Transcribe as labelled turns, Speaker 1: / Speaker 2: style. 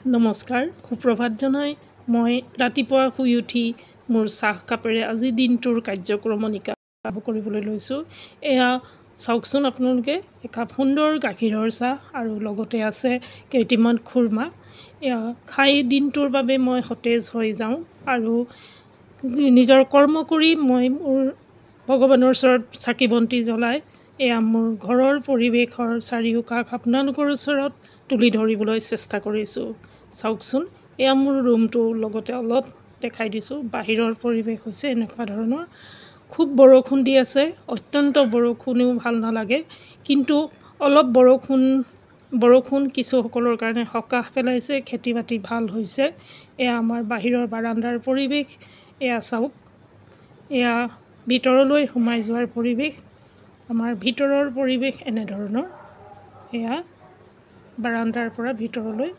Speaker 1: নমস্কাৰ, সুপ্ৰভাত জনাই মই ৰাতিপুৱা শুই উঠি মোৰ চাহ কাপেৰে আজি দিনটোৰ কাৰ্যক্ৰমণিকা আৰম্ভ কৰিবলৈ লৈছোঁ। এয়া চাওকচোন আপোনালোকে, একাপ সুন্দৰ গাখীৰৰ চাহ আৰু লগতে আছে কেইটিমান খুৰমা। এয়া খাই দিনটোৰ বাবে মই সতেজ হৈ যাওঁ আৰু নিজৰ কৰ্ম কৰি মই মোৰ ভগৱানৰ ওচৰত চাকি বন্তি জ্বলাই এয়া মোৰ ঘৰৰ পৰিৱেশৰ চাৰিওকাষ আপোনালোকৰ ওচৰত তুলি ধৰিবলৈ চেষ্টা কৰিছোঁ। চাওকচোন, এয়া মোৰ ৰুমটো লগতে অলপ দেখাই দিছোঁ। বাহিৰৰ পৰিৱেশ হৈছে এনেকুৱা ধৰণৰ। খুব বৰষুণ দি আছে, অত্যন্ত বৰষুণেও ভাল নালাগে, কিন্তু অলপ বৰষুণ কিছুসকলৰ কাৰণে সকাহ পেলাইছে, খেতি বাতি ভাল হৈছে। এয়া আমাৰ বাহিৰৰ বাৰাণ্ডাৰ পৰিৱেশ। এয়া চাওক, এয়া ভিতৰলৈ সোমাই যোৱাৰ পৰিৱেশ। আমাৰ ভিতৰৰ পৰিৱেশ এনেধৰণৰ। এয়া বাৰাণ্ডাৰ পৰা ভিতৰলৈ